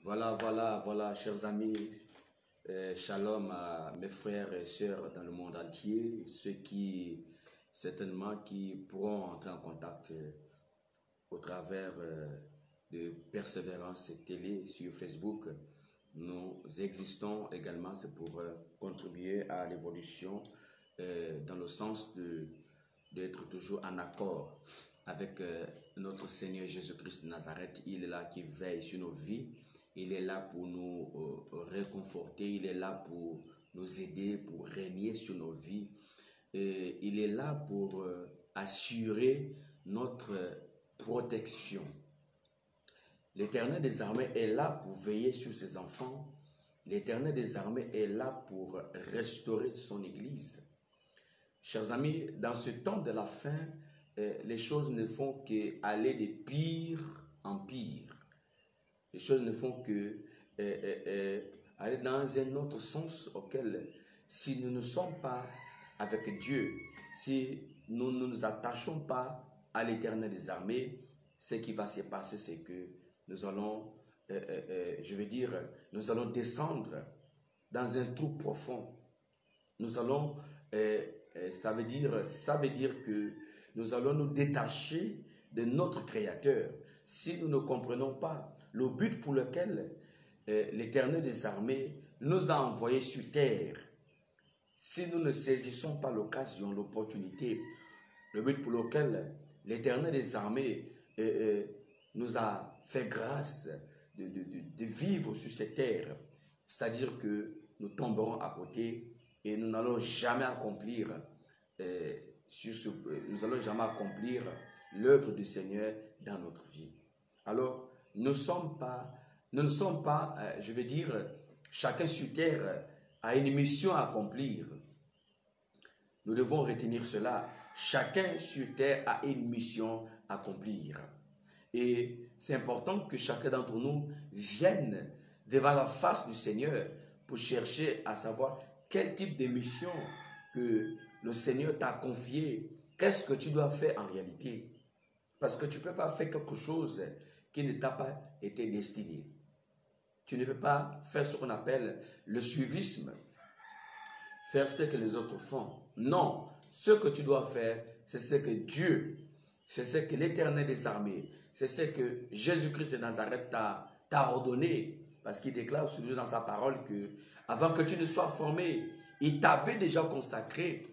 Voilà, chers amis, shalom à mes frères et sœurs dans le monde entier, ceux qui, certainement, qui pourront entrer en contact au travers de Persévérance Télé sur Facebook. Nous existons également, c'est pour contribuer à l'évolution dans le sens d'être toujours en accord avec notre Seigneur Jésus-Christ de Nazareth. Il est là qui veille sur nos vies. Il est là pour nous réconforter. Il est là pour nous aider, pour régner sur nos vies. Et il est là pour assurer notre protection. L'Éternel des armées est là pour veiller sur ses enfants. L'Éternel des armées est là pour restaurer son Église. Chers amis, dans ce temps de la fin, les choses ne font qu'aller de pire en pire. Les choses ne font que aller dans un autre sens auquel, si nous ne sommes pas avec Dieu, si nous ne nous attachons pas à l'Éternel des armées, ce qui va se passer, c'est que nous allons, nous allons descendre dans un trou profond. Nous allons, ça veut dire que nous allons nous détacher de notre Créateur. Si nous ne comprenons pas le but pour lequel l'Éternel des armées nous a envoyés sur terre, si nous ne saisissons pas l'occasion, l'opportunité, le but pour lequel l'Éternel des armées nous a fait grâce de vivre sur cette terre, c'est-à-dire que nous tomberons à côté et nous n'allons jamais accomplir l'œuvre du Seigneur dans notre vie. Alors, nous ne sommes pas, chacun sur terre a une mission à accomplir. Nous devons retenir cela. Chacun sur terre a une mission à accomplir. Et c'est important que chacun d'entre nous vienne devant la face du Seigneur pour chercher à savoir quel type de mission que le Seigneur t'a confié. Qu'est-ce que tu dois faire en réalité? Parce que tu ne peux pas faire quelque chose qui ne t'a pas été destiné. Tu ne peux pas faire ce qu'on appelle le suivisme, faire ce que les autres font. Non, ce que tu dois faire, c'est ce que Dieu, c'est ce que l'Éternel des armées, c'est ce que Jésus-Christ de Nazareth t'a ordonné. Parce qu'il déclare dans sa parole que avant que tu ne sois formé, il t'avait déjà consacré.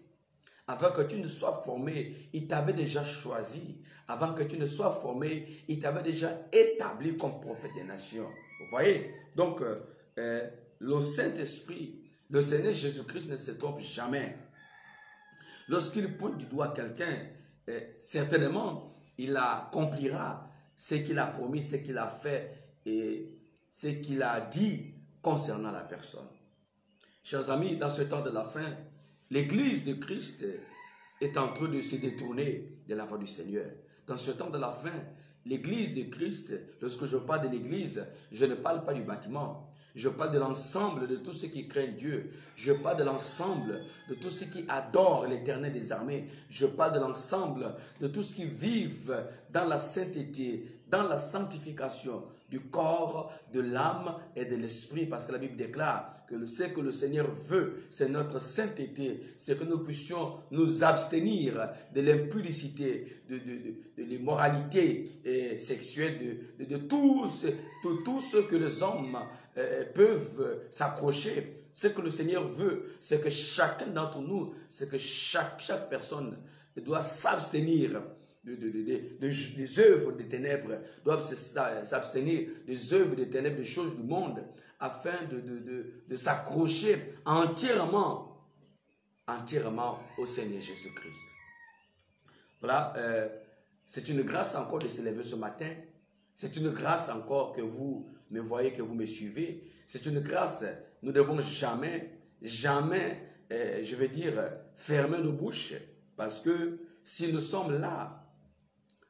Avant que tu ne sois formé, il t'avait déjà choisi. Avant que tu ne sois formé, il t'avait déjà établi comme prophète des nations. Vous voyez? Donc, le Saint-Esprit, le Seigneur Jésus-Christ ne se trompe jamais. Lorsqu'il pointe du doigt quelqu'un, certainement, il accomplira ce qu'il a promis, ce qu'il a fait et ce qu'il a dit concernant la personne. Chers amis, dans ce temps de la fin, l'Église de Christ est en train de se détourner de la voie du Seigneur. Dans ce temps de la fin, l'Église de Christ, lorsque je parle de l'Église, je ne parle pas du bâtiment. Je parle de l'ensemble de tous ceux qui craignent Dieu. Je parle de l'ensemble de tous ceux qui adorent l'Éternel des armées. Je parle de l'ensemble de tous ceux qui vivent dans la sainteté, dans la sanctification du corps, de l'âme et de l'esprit. Parce que la Bible déclare que ce que le Seigneur veut, c'est notre sainteté. C'est que nous puissions nous abstenir de l'impudicité, de l'immoralité sexuelle, de tout ce que les hommes peuvent s'accrocher. Ce que le Seigneur veut, c'est que chacun d'entre nous, c'est que chaque personne doit s'abstenir des œuvres des ténèbres, doivent s'abstenir des œuvres des ténèbres, des choses du monde, afin de s'accrocher entièrement au Seigneur Jésus-Christ. Voilà, c'est une grâce encore de se lever ce matin. C'est une grâce encore que vous me voyez, que vous me suivez. C'est une grâce. Nous ne devons jamais, fermer nos bouches. Parce que si nous sommes là,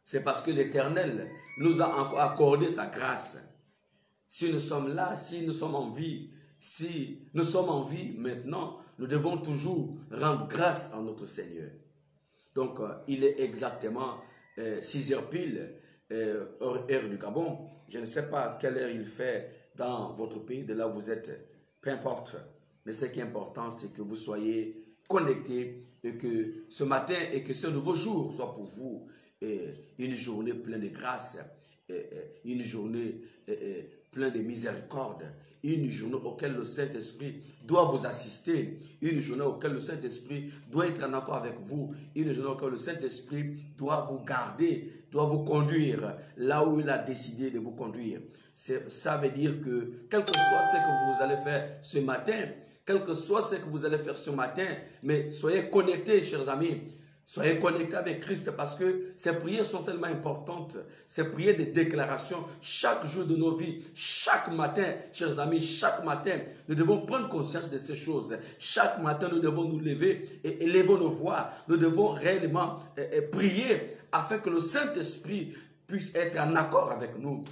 c'est parce que l'Éternel nous a accordé sa grâce. Si nous sommes là, si nous sommes en vie, maintenant, nous devons toujours rendre grâce à notre Seigneur. Donc, il est exactement 6 heures pile, heure du Gabon. Je ne sais pas quelle heure il fait dans votre pays, de là où vous êtes, peu importe. Mais ce qui est important, c'est que vous soyez connectés et que ce matin et que ce nouveau jour soit pour vous une journée pleine de grâce, une journée pleine de miséricorde, une journée auquel le Saint-Esprit doit vous assister, une journée auquel le Saint-Esprit doit être en accord avec vous, une journée auquel le Saint-Esprit doit vous garder, doit vous conduire là où il a décidé de vous conduire. Ça veut dire que quel que soit ce que vous allez faire ce matin, quel que soit ce que vous allez faire ce matin, mais soyez connectés, chers amis. Soyez connectés avec Christ parce que ces prières sont tellement importantes. Ces prières de déclaration, chaque jour de nos vies, chaque matin, chers amis, chaque matin, nous devons prendre conscience de ces choses. Chaque matin, nous devons nous lever et élever nos voix. Nous devons réellement prier afin que le Saint-Esprit puisse être en accord avec nous.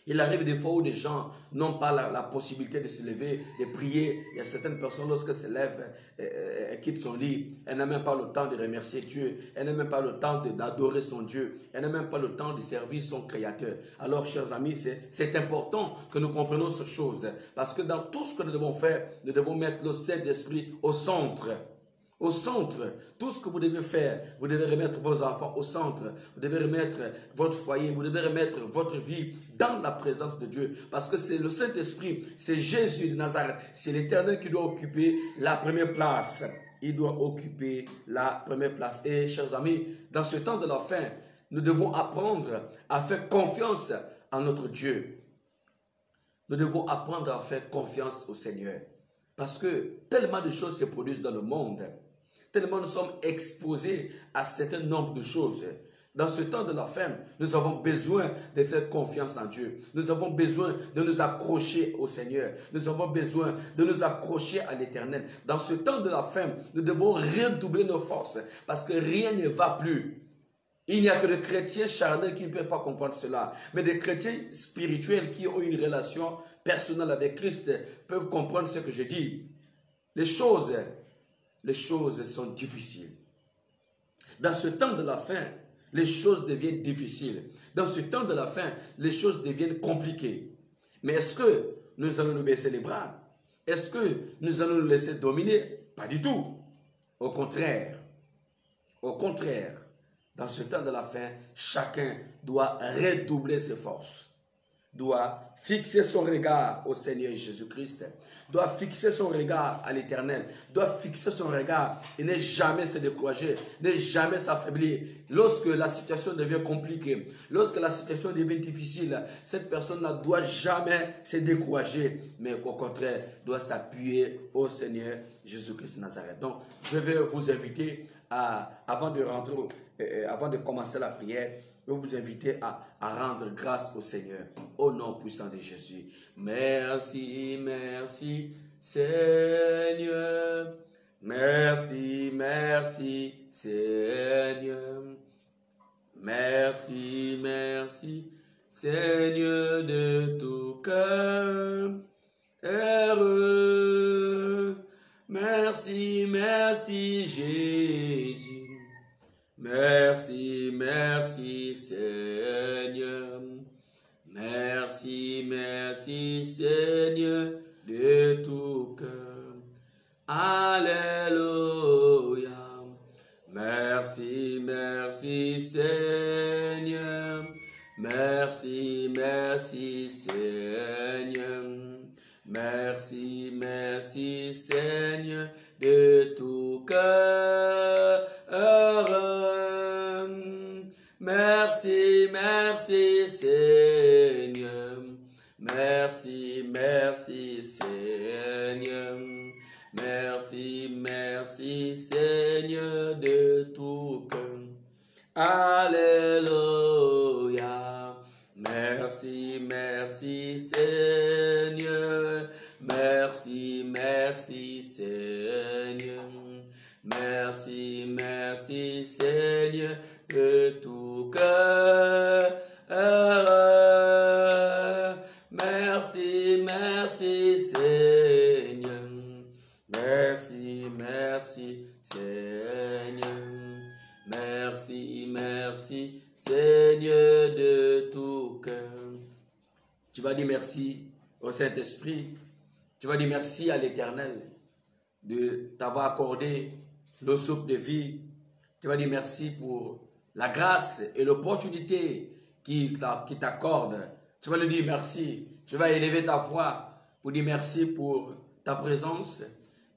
Il arrive des fois où des gens n'ont pas la possibilité de se lever, de prier. Il y a certaines personnes, lorsqu'elles se lèvent, elles quittent son lit. Elles n'ont même pas le temps de remercier Dieu. Elles n'ont même pas le temps d'adorer son Dieu. Elles n'ont même pas le temps de servir son Créateur. Alors, chers amis, c'est important que nous comprenions ces choses. Parce que dans tout ce que nous devons faire, nous devons mettre le Saint-Esprit au centre. Au centre, tout ce que vous devez faire, vous devez remettre vos enfants au centre, vous devez remettre votre foyer, vous devez remettre votre vie dans la présence de Dieu. Parce que c'est le Saint-Esprit, c'est Jésus de Nazareth, c'est l'Éternel qui doit occuper la première place. Il doit occuper la première place. Et chers amis, dans ce temps de la fin, nous devons apprendre à faire confiance en notre Dieu. Nous devons apprendre à faire confiance au Seigneur. Parce que tellement de choses se produisent dans le monde. Tellement nous sommes exposés à un certain nombre de choses. Dans ce temps de la fin, nous avons besoin de faire confiance en Dieu. Nous avons besoin de nous accrocher au Seigneur. Nous avons besoin de nous accrocher à l'Éternel. Dans ce temps de la fin, nous devons redoubler nos forces parce que rien ne va plus. Il n'y a que des chrétiens charnels qui ne peuvent pas comprendre cela. Mais des chrétiens spirituels qui ont une relation personnelle avec Christ peuvent comprendre ce que je dis. Les choses sont difficiles. Dans ce temps de la fin, les choses deviennent difficiles. Dans ce temps de la fin, les choses deviennent compliquées. Mais est-ce que nous allons nous baisser les bras? Est-ce que nous allons nous laisser dominer? Pas du tout. Au contraire, dans ce temps de la fin, chacun doit redoubler ses forces, doit fixer son regard au Seigneur Jésus-Christ, doit fixer son regard à l'Éternel, doit fixer son regard et ne jamais se décourager, ne jamais s'affaiblir. Lorsque la situation devient compliquée, lorsque la situation devient difficile, cette personne ne doit jamais se décourager, mais au contraire, doit s'appuyer au Seigneur Jésus-Christ de Nazareth. Donc, je vais vous inviter avant de commencer la prière, je vais vous inviter à rendre grâce au Seigneur, au nom puissant de Jésus. Merci, merci Seigneur. Merci, merci Seigneur. Merci, merci Seigneur de tout cœur. Heureux. Merci, merci Jésus. Merci, merci Seigneur. Merci, merci Seigneur de tout cœur. Alléluia. Merci, merci Seigneur. Merci, merci Seigneur. Merci, merci Seigneur de tout cœur. Merci, merci Seigneur. Merci, merci Seigneur. Merci, merci Seigneur de tout cœur. Alléluia. Merci, merci Seigneur. Merci, merci Seigneur. Merci, merci Seigneur de tout cœur. Merci, merci Seigneur. Merci, merci Seigneur. Merci, merci Seigneur de tout cœur. Tu vas dire merci au Saint-Esprit, tu vas dire merci à l'Éternel de t'avoir accordé le souffle de vie. Tu vas dire merci pour la grâce et l'opportunité qu'il t'accorde. Tu vas lui dire merci. Tu vas élever ta voix pour dire merci pour ta présence.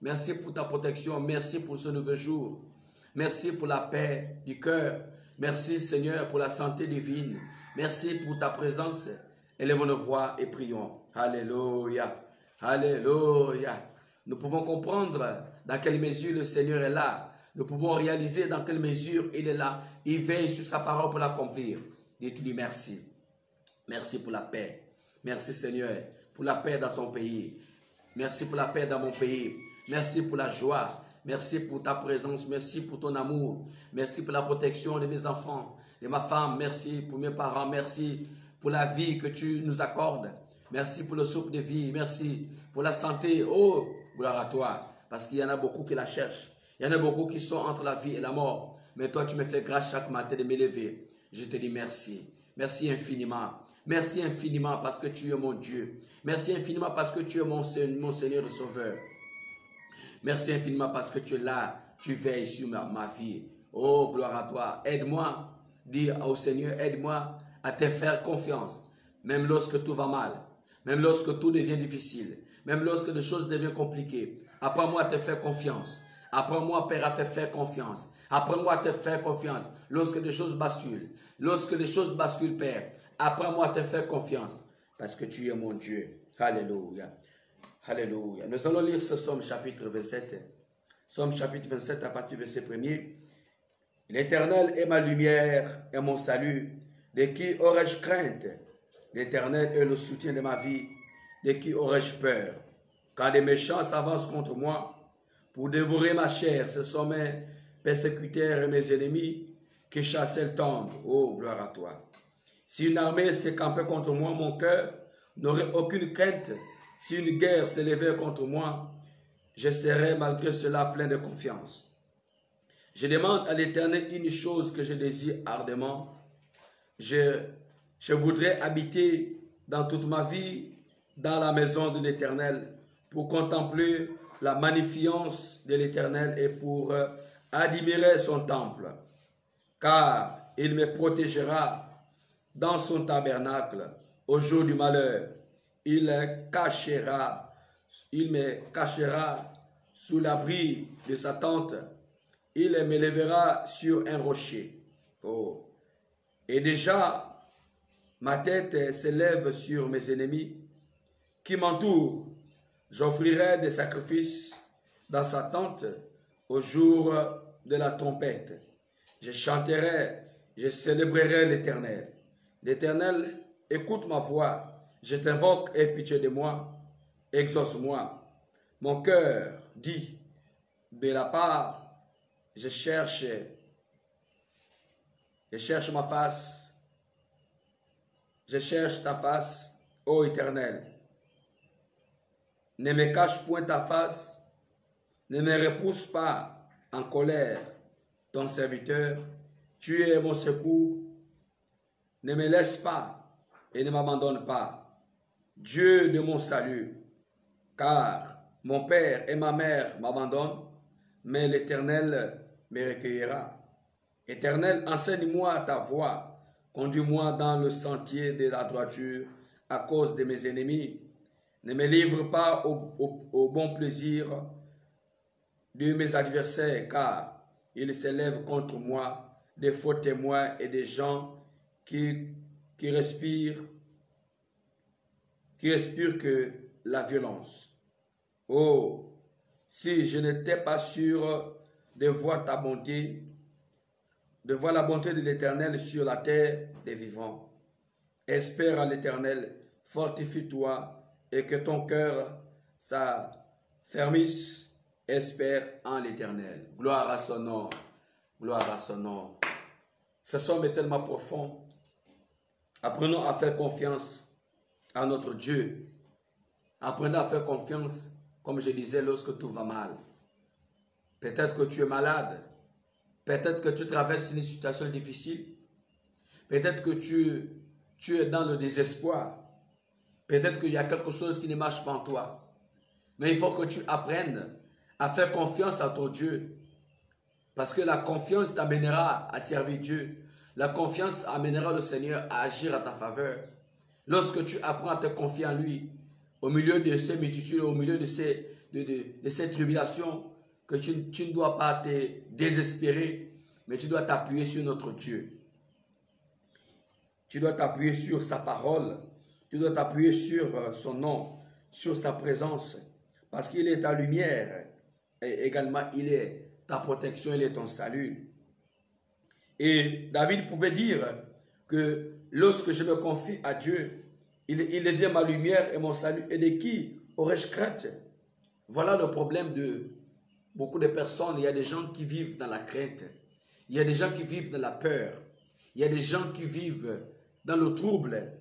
Merci pour ta protection. Merci pour ce nouveau jour. Merci pour la paix du cœur. Merci Seigneur pour la santé divine. Merci pour ta présence. Élevons nos voix et prions. Alléluia. Alléluia. Nous pouvons comprendre dans quelle mesure le Seigneur est là. Nous pouvons réaliser dans quelle mesure il est là. Il veille sur sa parole pour l'accomplir. Dis-lui merci. Merci pour la paix. Merci Seigneur pour la paix dans ton pays. Merci pour la paix dans mon pays. Merci pour la joie. Merci pour ta présence. Merci pour ton amour. Merci pour la protection de mes enfants, de ma femme. Merci pour mes parents. Merci pour la vie que tu nous accordes. Merci pour le souffle de vie. Merci pour la santé. Oh, gloire à toi. Parce qu'il y en a beaucoup qui la cherchent. Il y en a beaucoup qui sont entre la vie et la mort. Mais toi, tu me fais grâce chaque matin de m'élever. Je te dis merci. Merci infiniment. Merci infiniment parce que tu es mon Dieu. Merci infiniment parce que tu es mon Seigneur et Sauveur. Merci infiniment parce que tu es là. Tu veilles sur ma vie. Oh, gloire à toi. Aide-moi. Dis au Seigneur, aide-moi à te faire confiance. Même lorsque tout va mal. Même lorsque tout devient difficile. Même lorsque les choses deviennent compliquées. Apprends-moi à te faire confiance. Apprends-moi, Père, à te faire confiance. Apprends-moi à te faire confiance lorsque les choses basculent. Lorsque les choses basculent, Père, apprends-moi à te faire confiance parce que tu es mon Dieu. Alléluia. Alléluia. Nous allons lire ce Somme chapitre 27. Somme chapitre 27 à partir du verset 1er. L'Éternel est ma lumière et mon salut. De qui aurais-je crainte? L'Éternel est le soutien de ma vie. De qui aurais-je peur? Quand les méchants s'avancent contre moi, pour dévorer ma chair, ce sont mes persécuteurs et mes ennemis qui chassaient le tombe. Oh, gloire à toi. Si une armée s'est campée contre moi, mon cœur n'aurait aucune crainte. Si une guerre s'élevait contre moi, je serais malgré cela plein de confiance. Je demande à l'Éternel une chose que je désire ardemment. Je voudrais habiter dans toute ma vie dans la maison de l'Éternel pour contempler la magnificence de l'Éternel et pour admirer son temple. Car il me protégera dans son tabernacle au jour du malheur. Il me cachera sous l'abri de sa tente. Il me lèvera sur un rocher. Oh. Et déjà, ma tête s'élève sur mes ennemis qui m'entourent. J'offrirai des sacrifices dans sa tente au jour de la trompette. Je chanterai, je célébrerai l'Éternel. L'Éternel, écoute ma voix. Je t'invoque, aie pitié de moi. Exauce-moi. Mon cœur dit, de la part, je cherche ma face. Je cherche ta face, ô Éternel. Ne me cache point ta face, ne me repousse pas en colère, ton serviteur. Tu es mon secours. Ne me laisse pas et ne m'abandonne pas, Dieu de mon salut, car mon père et ma mère m'abandonnent, mais l'Éternel me recueillera. Éternel, enseigne-moi ta voie, conduis-moi dans le sentier de la droiture à cause de mes ennemis. Ne me livre pas au bon plaisir de mes adversaires, car ils s'élèvent contre moi des faux témoins et des gens qui respirent que la violence. Oh, si je n'étais pas sûr de voir ta bonté, de voir la bonté de l'Éternel sur la terre des vivants. Espère en l'Éternel, fortifie-toi et que ton cœur s'affermisse. Espère en l'Éternel. Gloire à son nom. Gloire à son nom. Ce somme est tellement profond. Apprenons à faire confiance à notre Dieu. Apprenons à faire confiance, comme je disais, lorsque tout va mal. Peut-être que tu es malade. Peut-être que tu traverses une situation difficile. Peut-être que tu es dans le désespoir. Peut-être qu'il y a quelque chose qui ne marche pas en toi. Mais il faut que tu apprennes à faire confiance à ton Dieu. Parce que la confiance t'amènera à servir Dieu. La confiance amènera le Seigneur à agir à ta faveur. Lorsque tu apprends à te confier en lui, au milieu de ces multitudes, au milieu de ces tribulations, que tu ne dois pas te désespérer, mais tu dois t'appuyer sur notre Dieu. Tu dois t'appuyer sur sa parole. Tu dois t'appuyer sur son nom, sur sa présence. Parce qu'il est ta lumière. Et également, il est ta protection, il est ton salut. Et David pouvait dire que lorsque je me confie à Dieu, il devient ma lumière et mon salut. Et de qui aurais-je crainte? Voilà le problème de beaucoup de personnes. Il y a des gens qui vivent dans la crainte. Il y a des gens qui vivent dans la peur. Il y a des gens qui vivent dans le trouble.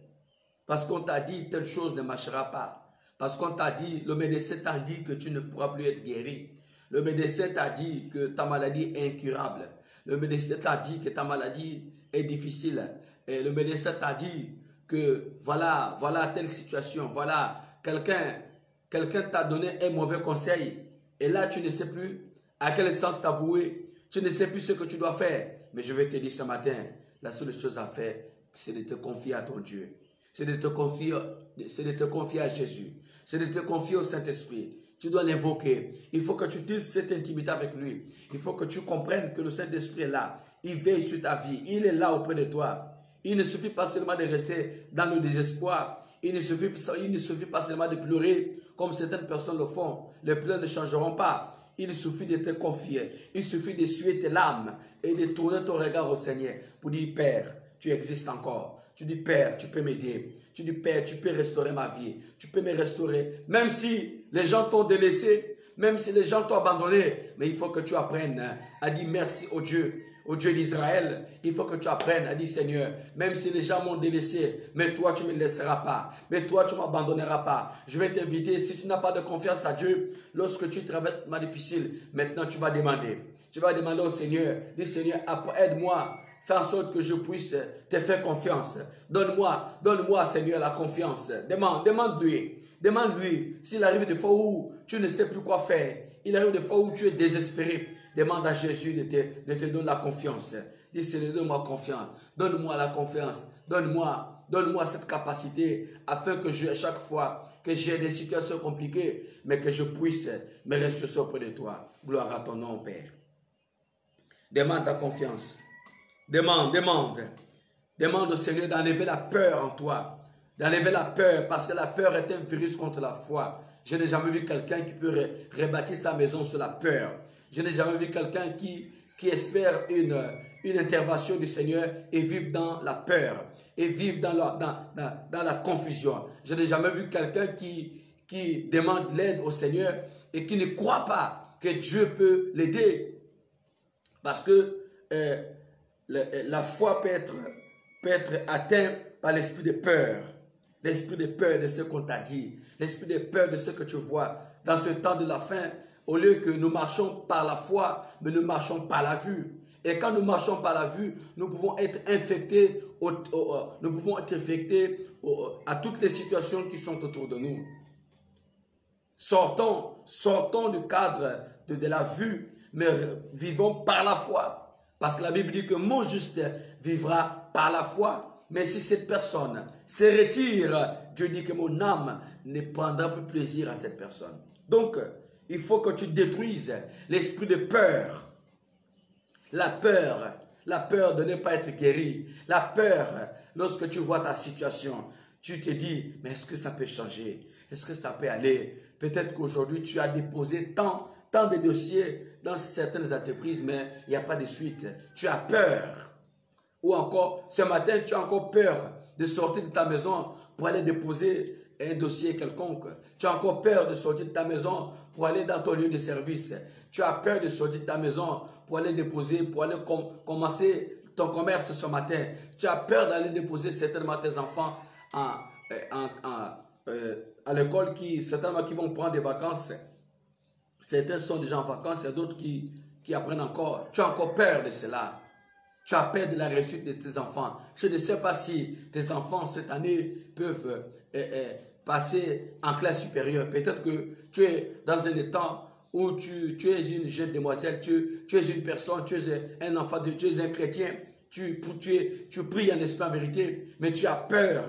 Parce qu'on t'a dit telle chose ne marchera pas. Parce qu'on t'a dit, le médecin t'a dit que tu ne pourras plus être guéri. Le médecin t'a dit que ta maladie est incurable. Le médecin t'a dit que ta maladie est difficile. Et le médecin t'a dit que voilà telle situation. Voilà, quelqu'un t'a donné un mauvais conseil. Et là, tu ne sais plus à quel sens t'avouer. Tu ne sais plus ce que tu dois faire. Mais je vais te dire ce matin, la seule chose à faire, c'est de te confier à ton Dieu. C'est de te confier à Jésus. C'est de te confier au Saint-Esprit. Tu dois l'invoquer. Il faut que tu utilises cette intimité avec lui. Il faut que tu comprennes que le Saint-Esprit est là. Il veille sur ta vie. Il est là auprès de toi. Il ne suffit pas seulement de rester dans le désespoir. Il ne suffit pas seulement de pleurer comme certaines personnes le font. Les pleurs ne changeront pas. Il suffit de te confier. Il suffit de suer tes larmes et de tourner ton regard au Seigneur pour dire, Père, tu existes encore. Tu dis, Père, tu peux m'aider. Tu dis, Père, tu peux restaurer ma vie. Tu peux me restaurer. Même si les gens t'ont délaissé, même si les gens t'ont abandonné, mais il faut que tu apprennes à dire merci au Dieu d'Israël. Il faut que tu apprennes à dire, Seigneur, même si les gens m'ont délaissé, mais toi, tu ne me laisseras pas. Mais toi, tu ne m'abandonneras pas. Je vais t'inviter, si tu n'as pas de confiance à Dieu, lorsque tu traverses un moment difficile, maintenant tu vas demander. Tu vas demander au Seigneur, dis, Seigneur, aide-moi. Fais en sorte que je puisse te faire confiance. Donne-moi, Seigneur, la confiance. Demande-lui. Demande-lui s'il arrive des fois où tu ne sais plus quoi faire. Il arrive des fois où tu es désespéré. Demande à Jésus de te donner la confiance. Dis, Seigneur, donne-moi confiance. Donne-moi la confiance. Donne-moi cette capacité afin que chaque fois que j'ai des situations compliquées, mais que je puisse me ressourcer auprès de toi. Gloire à ton nom, Père. Demande ta confiance. Demande au Seigneur d'enlever la peur en toi. D'enlever la peur, parce que la peur est un virus contre la foi. Je n'ai jamais vu quelqu'un qui peut rebâtir sa maison sur la peur. Je n'ai jamais vu quelqu'un qui espère une intervention du Seigneur et vivre dans la peur, et vivre dans la confusion. Je n'ai jamais vu quelqu'un qui demande l'aide au Seigneur et qui ne croit pas que Dieu peut l'aider. Parce que la foi peut être atteinte par l'esprit de peur. L'esprit de peur de ce qu'on t'a dit. L'esprit de peur de ce que tu vois. Dans ce temps de la fin, au lieu que nous marchons par la foi, mais nous marchons par la vue. Et quand nous marchons par la vue, nous pouvons être infectés, à toutes les situations qui sont autour de nous. Sortons du cadre de la vue, mais vivons par la foi. Parce que la Bible dit que mon juste vivra par la foi. Mais si cette personne se retire, Dieu dit que mon âme ne prendra plus plaisir à cette personne. Donc, il faut que tu détruises l'esprit de peur. La peur de ne pas être guéri. La peur, lorsque tu vois ta situation, tu te dis, mais est-ce que ça peut changer? Est-ce que ça peut aller? Peut-être qu'aujourd'hui, tu as déposé tant de dossiers dans certaines entreprises, mais il n'y a pas de suite. Tu as peur. Ou encore, ce matin, tu as encore peur de sortir de ta maison pour aller déposer un dossier quelconque. Tu as encore peur de sortir de ta maison pour aller dans ton lieu de service. Tu as peur de sortir de ta maison pour aller déposer, pour aller commencer ton commerce ce matin. Tu as peur d'aller déposer certainement tes enfants à l'école, certainement qui vont prendre des vacances. Certains sont déjà en vacances et d'autres qui apprennent encore. Tu as encore peur de cela. Tu as peur de la réussite de tes enfants. Je ne sais pas si tes enfants cette année peuvent passer en classe supérieure. Peut-être que tu es dans un état où tu es une jeune demoiselle, tu es une personne, tu es un enfant de Dieu, tu es un chrétien, tu pries en esprit en vérité, mais tu as peur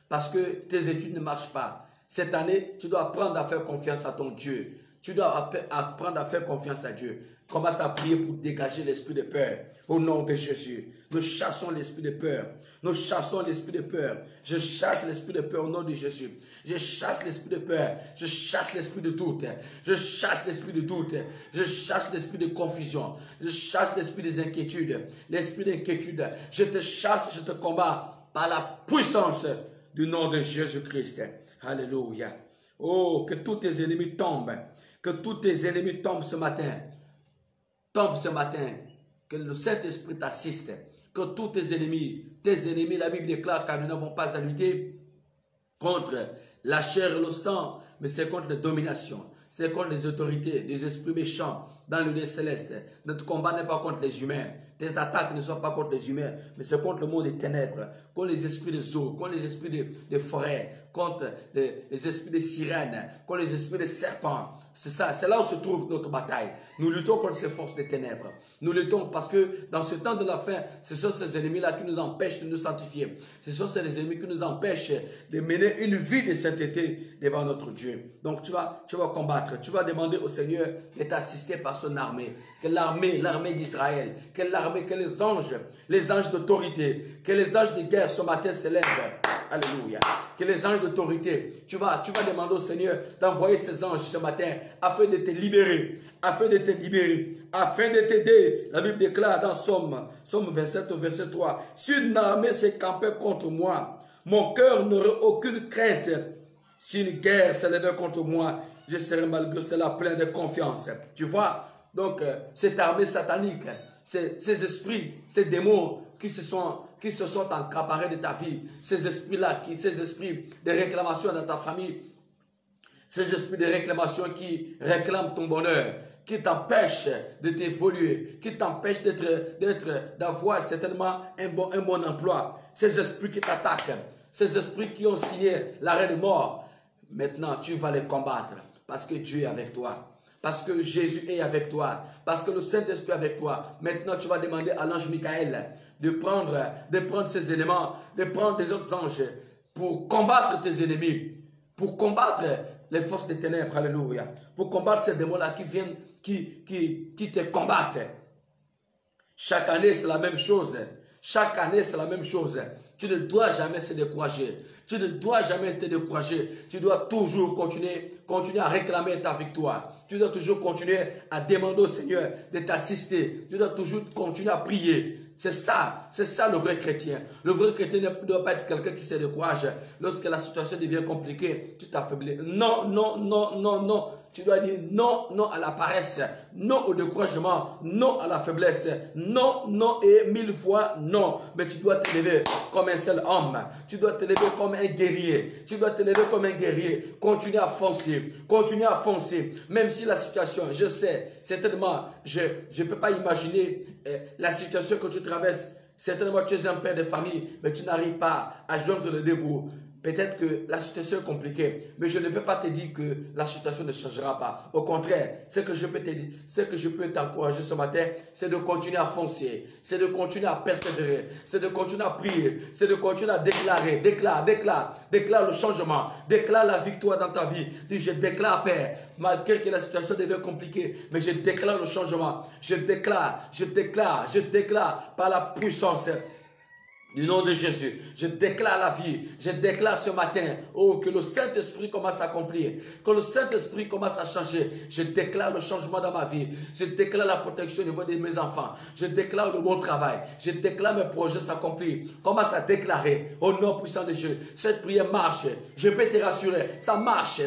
parce que tes études ne marchent pas. Cette année, tu dois apprendre à faire confiance à ton Dieu. Tu dois apprendre à faire confiance à Dieu. Commence à prier pour dégager l'esprit de peur. Au nom de Jésus. Nous chassons l'esprit de peur. Nous chassons l'esprit de peur. Je chasse l'esprit de peur au nom de Jésus. Je chasse l'esprit de peur. Je chasse l'esprit de doute. Je chasse l'esprit de doute. Je chasse l'esprit de confusion. Je chasse l'esprit des inquiétudes. L'esprit d'inquiétude. Je te chasse, je te combats par la puissance du nom de Jésus-Christ. Alléluia. Oh, que tous tes ennemis tombent. Que tous tes ennemis tombent ce matin. Tombe ce matin, que le Saint-Esprit t'assiste, que tous tes ennemis, la Bible déclare que nous n'avons pas à lutter contre la chair et le sang, mais c'est contre les dominations, c'est contre les autorités, les esprits méchants dans le lieu céleste. Notre combat n'est pas contre les humains, tes attaques ne sont pas contre les humains, mais c'est contre le monde des ténèbres, contre les esprits des eaux, contre les esprits des forêts, contre les esprits des sirènes, contre les esprits des serpents. C'est ça, c'est là où se trouve notre bataille. Nous luttons contre ces forces des ténèbres. Nous luttons parce que dans ce temps de la fin, ce sont ces ennemis-là qui nous empêchent de nous sanctifier. Ce sont ces ennemis qui nous empêchent de mener une vie de sainteté devant notre Dieu. Donc tu vas combattre, tu vas demander au Seigneur de t'assister par son armée. Que l'armée d'Israël, que les anges d'autorité, que les anges de guerre ce matin se lèvent. Alléluia. Que les anges d'autorité, tu vas demander au Seigneur d'envoyer ces anges ce matin afin de te libérer, afin de t'aider. La Bible déclare dans Somme 27 au verset 3, si une armée s'est campée contre moi, mon cœur n'aurait aucune crainte. Si une guerre s'élevait contre moi, je serais malgré cela plein de confiance. Tu vois, donc cette armée satanique, ces esprits, ces démons qui se sont accaparés de ta vie, ces esprits-là, ces esprits de réclamation dans ta famille, ces esprits de réclamation qui réclament ton bonheur, qui t'empêchent de t'évoluer, qui t'empêchent d'avoir certainement un bon emploi, ces esprits qui t'attaquent, ces esprits qui ont signé l'arrêt de mort, maintenant tu vas les combattre parce que Dieu est avec toi. Parce que Jésus est avec toi. Parce que le Saint-Esprit est avec toi. Maintenant, tu vas demander à l'ange Michael de prendre ces éléments, de prendre des autres anges pour combattre tes ennemis, pour combattre les forces des ténèbres. Alléluia. Pour combattre ces démons-là qui viennent, qui te combattent. Chaque année, c'est la même chose. Chaque année, c'est la même chose. Tu ne dois jamais se décourager. Tu ne dois jamais te décourager. Tu dois toujours continuer à réclamer ta victoire. Tu dois toujours continuer à demander au Seigneur de t'assister. Tu dois toujours continuer à prier. C'est ça le vrai chrétien. Le vrai chrétien ne doit pas être quelqu'un qui se décourage. Lorsque la situation devient compliquée, tu t'affaiblis. Non, non, non, non, non. Tu dois dire non, non à la paresse, non au découragement, non à la faiblesse, non, non et 1000 fois non. Mais tu dois te lever comme un seul homme. Tu dois te lever comme un guerrier. Tu dois te lever comme un guerrier. Continue à foncer. Continue à foncer. Même si la situation, je sais, certainement, je ne peux pas imaginer la situation que tu traverses. Certainement, tu es un père de famille, mais tu n'arrives pas à joindre le debout. Peut-être que la situation est compliquée, mais je ne peux pas te dire que la situation ne changera pas. Au contraire, ce que je peux te dire, ce que je peux t'encourager ce matin, c'est de continuer à foncer, c'est de continuer à persévérer, c'est de continuer à prier, c'est de continuer à déclarer, déclare le changement, déclare la victoire dans ta vie. Dis, je déclare, Père, malgré que la situation devient compliquée, mais je déclare le changement. Je déclare par la puissance du nom de Jésus, je déclare la vie, je déclare ce matin, oh, que le Saint-Esprit commence à accomplir, que le Saint-Esprit commence à changer. Je déclare le changement dans ma vie, je déclare la protection au niveau de mes enfants, je déclare le bon travail, je déclare mes projets s'accomplir. Commence à déclarer au nom puissant de Dieu. Cette prière marche, je peux te rassurer, ça marche,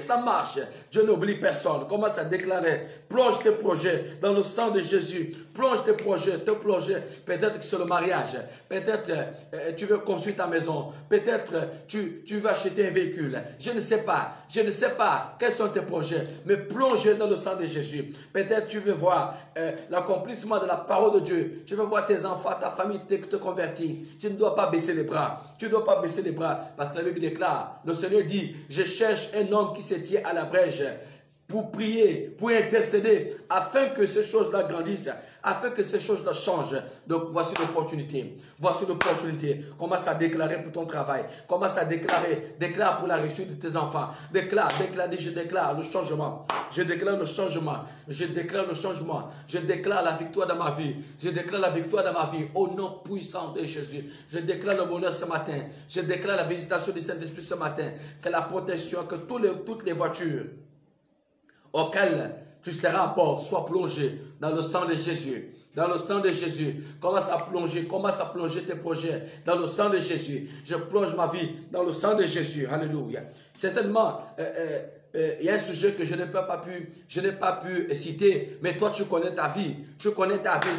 Dieu n'oublie personne. Commence à déclarer, plonge tes projets dans le sang de Jésus, plonge tes projets, peut-être que c'est le mariage, peut-être tu veux construire ta maison. Peut-être tu veux acheter un véhicule. Je ne sais pas. Je ne sais pas quels sont tes projets. Mais plonge dans le sang de Jésus. Peut-être tu veux voir l'accomplissement de la parole de Dieu. Tu veux voir tes enfants, ta famille te convertir. Tu ne dois pas baisser les bras. Tu ne dois pas baisser les bras. Parce que la Bible déclare, le Seigneur dit, je cherche un homme qui se tient à la brèche pour prier, pour intercéder, afin que ces choses-là grandissent, afin que ces choses-là changent. Donc voici l'opportunité. Voici l'opportunité. Commence à déclarer pour ton travail. Commence à déclarer. Déclare pour la réussite de tes enfants. Déclare, je déclare le changement. Je déclare le changement. Je déclare le changement. Je déclare la victoire dans ma vie. Je déclare la victoire dans ma vie. Au nom puissant de Jésus. Je déclare le bonheur ce matin. Je déclare la visitation du Saint-Esprit ce matin. Que la protection, que toutes les voitures auquel tu seras à bord, sois plongé dans le sang de Jésus. Dans le sang de Jésus. Commence à plonger tes projets dans le sang de Jésus. Je plonge ma vie dans le sang de Jésus. Alléluia. Certainement, il y a un sujet que je n'ai pas pu citer, mais toi tu connais ta vie. Tu connais ta vie.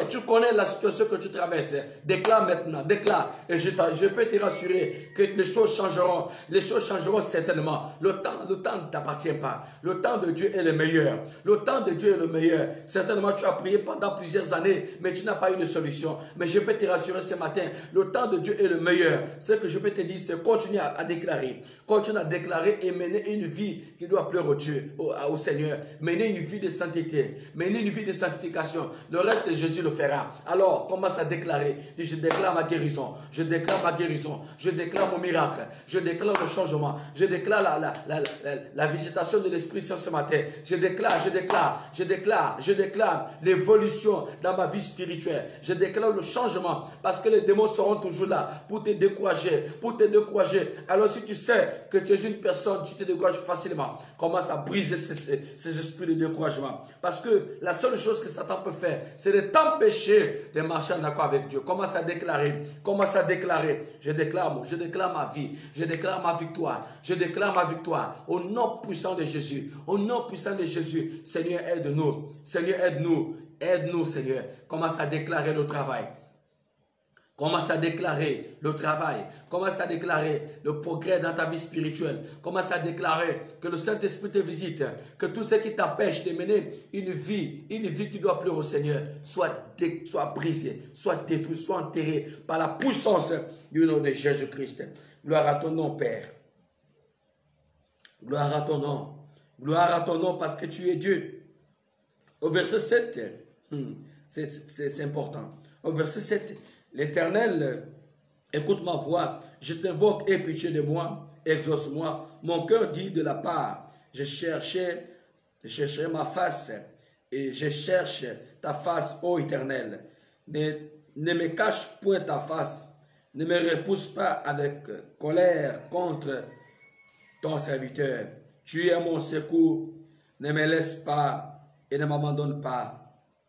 Tu connais la situation que tu traverses. Déclare maintenant, déclare. Et je peux te rassurer que les choses changeront. Les choses changeront certainement. Le temps ne t'appartient pas. Le temps de Dieu est le meilleur. Le temps de Dieu est le meilleur. Certainement, tu as prié pendant plusieurs années, mais tu n'as pas eu de solution. Mais je peux te rassurer ce matin, le temps de Dieu est le meilleur. Ce que je peux te dire, c'est continuer à déclarer. Continue à déclarer et mener une vie qui doit plaire au Dieu, au Seigneur. Mener une vie de sainteté. Mener une vie de sanctification. Le reste, Jésus le fera. Alors, commence à déclarer. Dis, je déclare ma guérison. Je déclare ma guérison. Je déclare mon miracle. Je déclare le changement. Je déclare la visitation de l'Esprit Saint ce matin. Je déclare l'évolution dans ma vie spirituelle. Je déclare le changement parce que les démons seront toujours là pour te décourager. Alors, si tu sais que tu es une personne, tu te décourages facilement. Commence à briser ces esprits de découragement. Parce que la seule chose que Satan peut faire, c'est de t'empêcher de marcher en accord avec Dieu. Commence à déclarer. Je déclare ma vie. Je déclare ma victoire. Au nom puissant de Jésus. Seigneur, aide-nous. Aide-nous, Seigneur. Commence à déclarer le travail. Commence à déclarer le travail. Commence à déclarer le progrès dans ta vie spirituelle. Commence à déclarer que le Saint-Esprit te visite. Que tout ce qui t'empêche de mener une vie qui doit plaire au Seigneur, soit brisé, soit détruit, soit enterré par la puissance du nom de Jésus-Christ. Gloire à ton nom, Père. Gloire à ton nom. Gloire à ton nom parce que tu es Dieu. Au verset 7, c'est important. Au verset 7, l'Éternel, écoute ma voix, je t'invoque, aie pitié de moi, exauce-moi. Mon cœur dit de la part, je cherchais ma face, et je cherche ta face, ô Éternel. Ne me cache point ta face, ne me repousse pas avec colère contre ton serviteur. Tu es mon secours, ne me laisse pas et ne m'abandonne pas.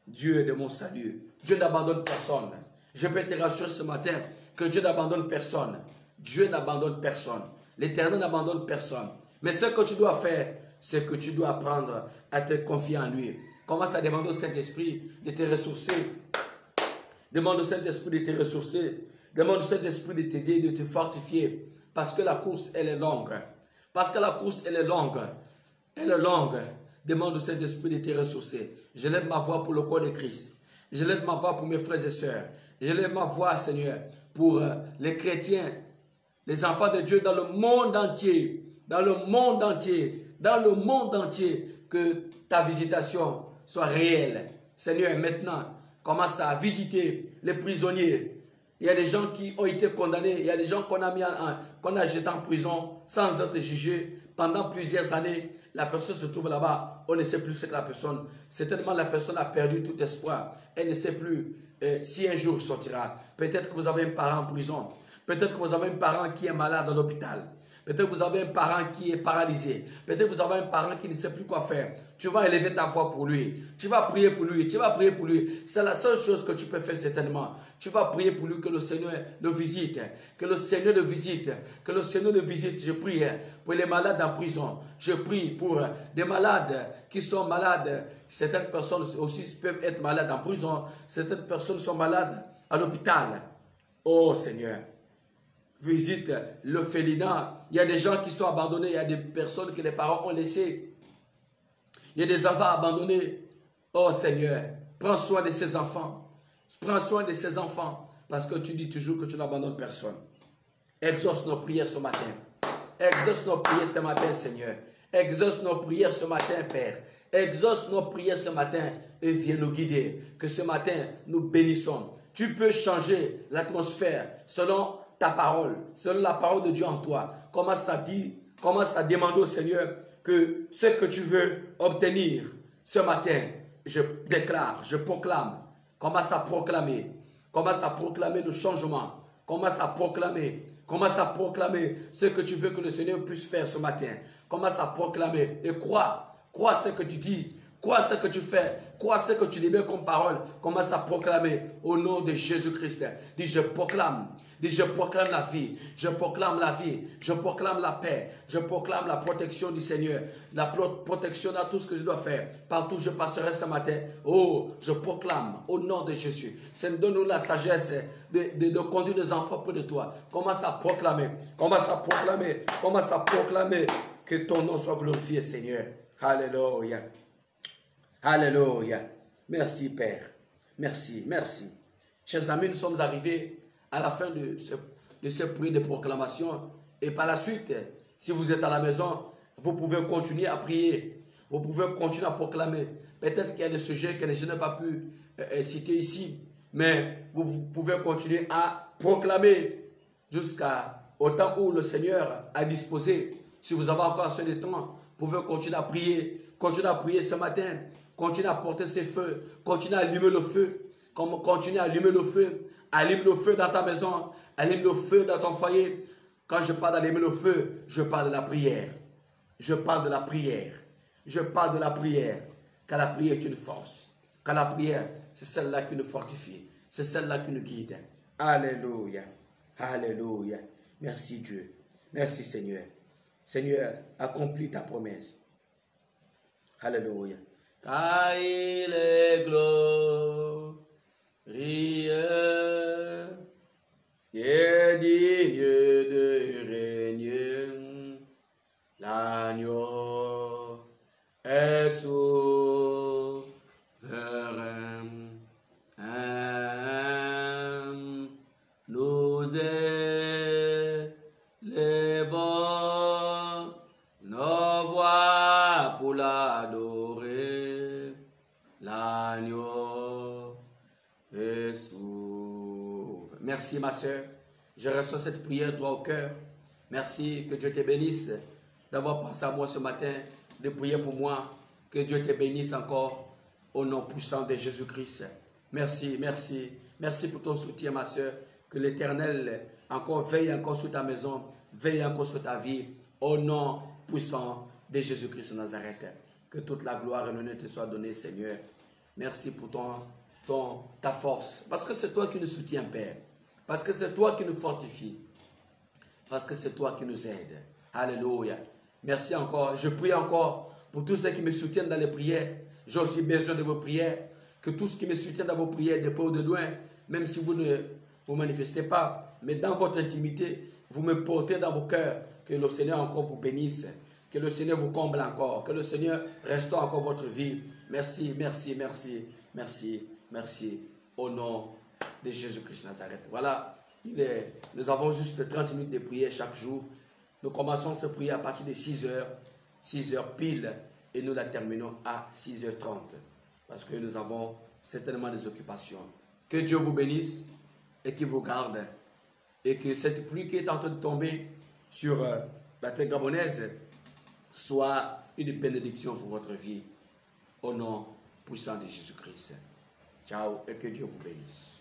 Dieu est de mon salut. Dieu n'abandonne personne. Je peux te rassurer ce matin que Dieu n'abandonne personne. Dieu n'abandonne personne. L'Éternel n'abandonne personne. Mais ce que tu dois faire, c'est que tu dois apprendre à te confier en lui. Commence à demander au Saint-Esprit de te ressourcer. Demande au Saint-Esprit de te ressourcer. Demande au Saint-Esprit de t'aider, de te fortifier. Parce que la course, elle est longue. Demande au Saint-Esprit de te ressourcer. Je lève ma voix pour le corps de Christ. Je lève ma voix pour mes frères et sœurs. Je lève ma voix, Seigneur, pour les chrétiens, les enfants de Dieu dans le monde entier. Que ta visitation soit réelle. Seigneur, maintenant, commence à visiter les prisonniers. Il y a des gens qui ont été condamnés. Il y a des gens qu'on a jetés en prison sans être jugés pendant plusieurs années. La personne se trouve là-bas. On ne sait plus ce que la personne. Certainement, la personne a perdu tout espoir. Elle ne sait plus si un jour il sortira. Peut-être que vous avez un parent en prison. Peut-être que vous avez un parent qui est malade dans l'hôpital. Peut-être que vous avez un parent qui est paralysé. Peut-être que vous avez un parent qui ne sait plus quoi faire. Tu vas élever ta voix pour lui. Tu vas prier pour lui. C'est la seule chose que tu peux faire certainement. Tu vas prier pour lui que le Seigneur le visite. Que le Seigneur le visite. Je prie pour les malades en prison. Je prie pour des malades qui sont malades. Certaines personnes aussi peuvent être malades en prison. Certaines personnes sont malades à l'hôpital. Oh Seigneur, visite le félinat. Il y a des gens qui sont abandonnés, il y a des personnes que les parents ont laissées. Il y a des enfants abandonnés. Oh Seigneur, prends soin de ces enfants. Prends soin de ces enfants. Parce que tu dis toujours que tu n'abandonnes personne. Exauce nos prières ce matin. Exauce nos prières ce matin, Seigneur. Exauce nos prières ce matin, Père. Exauce nos prières ce matin et viens nous guider. Que ce matin, nous bénissons. Tu peux changer l'atmosphère selon ta parole, selon la parole de Dieu en toi. Commence à demander au Seigneur que ce que tu veux obtenir ce matin, je déclare, je proclame. Commence à proclamer le changement. Commence à proclamer ce que tu veux que le Seigneur puisse faire ce matin. Commence à proclamer et crois ce que tu dis, crois ce que tu fais, crois ce que tu libères comme parole. Commence à proclamer au nom de Jésus-Christ. Dis je proclame la vie, je proclame la vie, je proclame la paix, je proclame la protection du Seigneur, la protection dans tout ce que je dois faire. Partout où je passerai ce matin, oh, je proclame au nom de Jésus. Seigneur, donne-nous la sagesse de conduire les enfants près de toi. Commence à proclamer que ton nom soit glorifié, Seigneur. Alléluia. Alléluia. Merci, Père. Merci. Chers amis, nous sommes arrivés à la fin de ce prix de proclamation. Et par la suite, si vous êtes à la maison, vous pouvez continuer à prier. Vous pouvez continuer à proclamer. Peut-être qu'il y a des sujets que je n'ai pas pu citer ici. Mais vous pouvez continuer à proclamer jusqu'au temps où le Seigneur a disposé. Si vous avez encore assez de temps, vous pouvez continuer à prier. Continuez à prier ce matin. Continuez à porter ces feux. Continuez à allumer le feu. Continuez à allumer le feu. Allume le feu dans ta maison. Allume le feu dans ton foyer. Quand je parle d'allumer le feu, je parle de la prière. Je parle de la prière. Car la prière est une force. Car la prière, c'est celle-là qui nous fortifie. C'est celle-là qui nous guide. Alléluia. Alléluia. Merci Dieu. Merci Seigneur. Seigneur, accomplis ta promesse. Alléluia. Car il est glorieux et digne de régner. L'agneau est souverain. Nous élevons nos voix pour l'adorer. L'agneau est souverain. Merci ma soeur. Je reçois cette prière droit au cœur. Merci, que Dieu te bénisse d'avoir pensé à moi ce matin, de prier pour moi. Que Dieu te bénisse encore au nom puissant de Jésus-Christ. Merci pour ton soutien ma soeur. Que l'Éternel encore veille encore sur ta maison, veille encore sur ta vie, au nom puissant de Jésus-Christ de Nazareth. Que toute la gloire et l'honneur te soit donnée, Seigneur. Merci pour ta force. Parce que c'est toi qui nous soutiens, Père. Parce que c'est toi qui nous fortifie. Parce que c'est toi qui nous aides. Alléluia. Merci encore. Je prie encore pour tous ceux qui me soutiennent dans les prières. J'ai aussi besoin de vos prières. Que tous ceux qui me soutiennent dans vos prières, de près ou de loin, même si vous ne vous manifestez pas, mais dans votre intimité, vous me portez dans vos cœurs. Que le Seigneur encore vous bénisse. Que le Seigneur vous comble encore. Que le Seigneur restaure encore votre vie. Merci. Au nom de Jésus-Christ de Nazareth. Voilà, nous avons juste 30 minutes de prière chaque jour. Nous commençons ce prière à partir de 6h pile, et nous la terminons à 6h30. Parce que nous avons certainement des occupations. Que Dieu vous bénisse et qu'il vous garde. Et que cette pluie qui est en train de tomber sur la terre gabonaise soit une bénédiction pour votre vie. Au nom puissant de Jésus-Christ. Ciao et que Dieu vous bénisse.